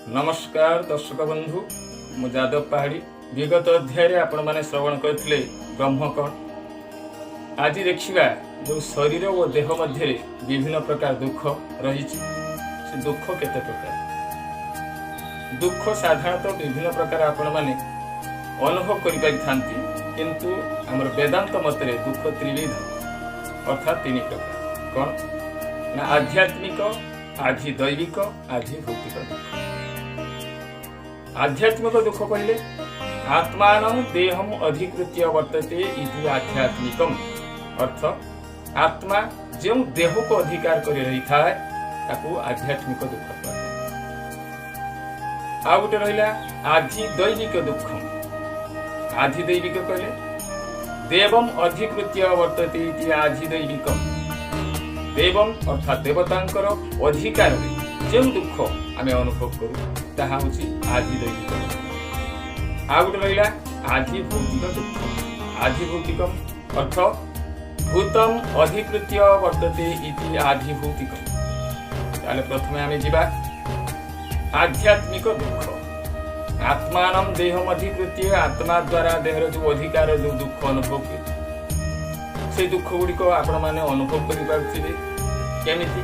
नमस्कार दर्शक बंधु मु जादव पहाड़ी विगत अध्याय आपण मैंने श्रवण करते ब्रह्म कौन। आज देखा जो शरीर और देह मध्य विभिन्न प्रकार दुख रही दुख केते प्रकार दुख साधारणतः विभिन्न प्रकार आपण मैंने अनुभव करि किंतु आमर वेदांत मतरे दुख त्रिविध अर्थात तीन प्रकार कौन ना आध्यात्मिक आधि दैविक आधि भौतिक दुख। आध्यात्मिक दुख कहले आत्मान देहम अधिकृत्य वर्तते इति आध्यात्मिकम अर्थ आत्मा जो देह को अधिकार कर रही था ताकू आध्यात्मिक दुख कहते। आ गोटे रहिला आधि दैविक दुख। आधि दैविक कहले देवम अधिकृत्य वर्तते इति आधि दैविकम देवम अर्थात देवतांकर अधिकार जो दुख आमे अनुभव करू ताहा होची आधि दैविक। आ गोटे रहिला आधि भौतिक दुख। आधि भौतिकम अर्थ भूतम अधिकृत्य वर्तते इति आधि भौतिकम। ताले प्रथमे आमे जिबा आध्यात्मिक दुख। आत्मानम देहम अधिकृत्य आत्मा द्वारा देहर जो अधिकार जो दुख अनुभव करे से दुख गुड़ी को आपण माने अनुभव करि पाउथिबे केमिति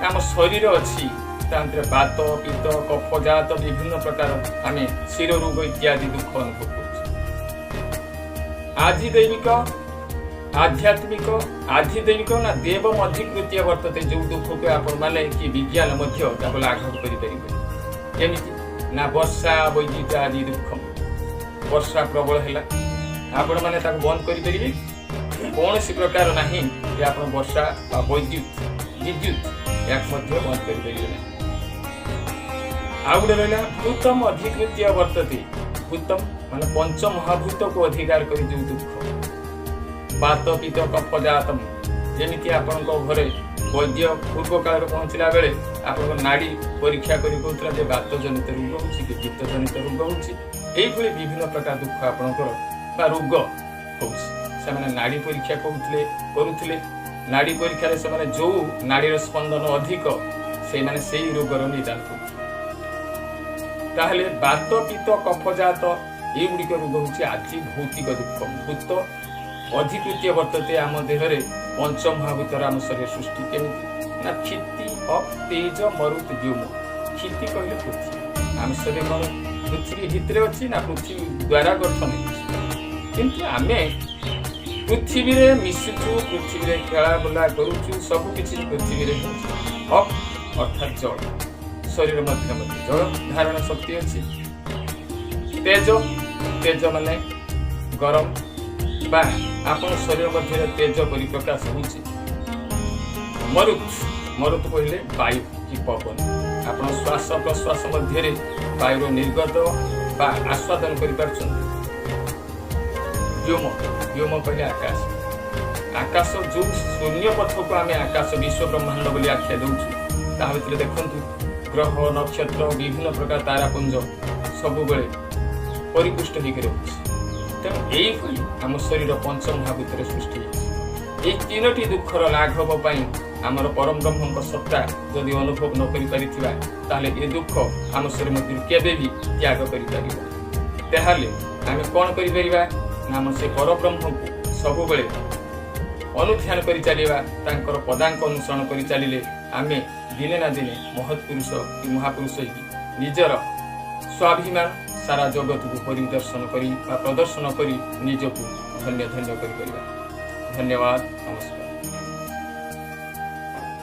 आम शरीर अछि तांत्रे बात पित्त कफ जात विभिन्न प्रकार आमे शिर रोग इत्यादि दुख अनुभव करू। आधि दैविक आध्यात्मिक आधि दैविक ना देवम अधिकृत्य वर्तते जो दुख को आपण माने कि विज्ञान मध्य ताको लाघव करि परिबे केमिति ना वर्षा वैद्युत आदि दुख। वर्षा प्रबल हैला आपण माने ताको बंद करि परिबे कौन सी प्रकार नहीं कि आपण वर्षा वैद्युत विद्युत एक मध्य बंद करि परिबे ना। आ गोटे रहिला भूतम अधिकृत्य वर्तते। भूतम माने पंच महाभूत को अधिकार करी जो दुख बात पित्त कफ जातम जेमिति आपण को घरे वैद्य पूर्व काल पहुंचला बेले आपण नाड़ी परीक्षा करी कहतला जे बात जनित रोग होची कि पित्त जनित रोग होची एई भली विभिन्न प्रकार दुख आपण को बा रोग होची से माने नाड़ी परीक्षा करुथिले नाड़ी परीक्षा रे से माने जो नाड़ी स्पंदन अधिक से माने सेही रोगर निदान करू। ताहले बात पित्त कफ जात ये गुड़िक रोग होची आधि भौतिक दुख। भूत अधिकृत्य वर्तते आम देहरे पंच महाभूतर आम शरीर सृष्टि केमिति ना क्षिति अप तेज मरुत व्योम। क्षिति कहले पृथ्वी आम शरीर मन पृथ्वी भितरे अछि ना पृथ्वी द्वारा गठन किंतु आमे पृथ्वी रे मिसुचु पृथ्वी रे खेला बुला करूचु सब किछि पृथ्वी रे अप अर्थात जल शरीर मध्य मध्य जल धारण शक्ति अच्छी। तेज तेज माने गरम बा आपण शरीर मध्य तेज परिप्रकाश होची। मरुत मरुत कहले वायु कि पवन आपण श्वास प्रश्वास मध्य वायु निर्गत बा आस्वादन करि पारछन। व्योम व्योम कहले आकाश आकाश जो शून्य पथ को आमे आकाश विश्व ब्रह्मांड बोली आख्या दउछु ता भितर देखंतु ग्रह नक्षत्र विभिन्न प्रकार तारापुंज सब बेले परिपुष्ट होकर तेणु यही आम शरीर पंच महाभूत सृष्टि ये तीनोटी दुखर लाघव आमर परम ब्रह्म सत्ता जदि अनुभव न कर ये दुख आम शरीर मध्य केबे भी त्याग कर कौन कर से परब्रह्म को सब बेले अनुध्यान कर चलिए पदांक अनुसरण कर चलिए आमे दिने ना दिने महत् पुरुष कि महापुरुष निजर स्वाभिमान सारा जगत को परिदर्शन करी प्रदर्शन करी निजको धन्य धन्य करि परिबा। धन्यवाद नमस्कार।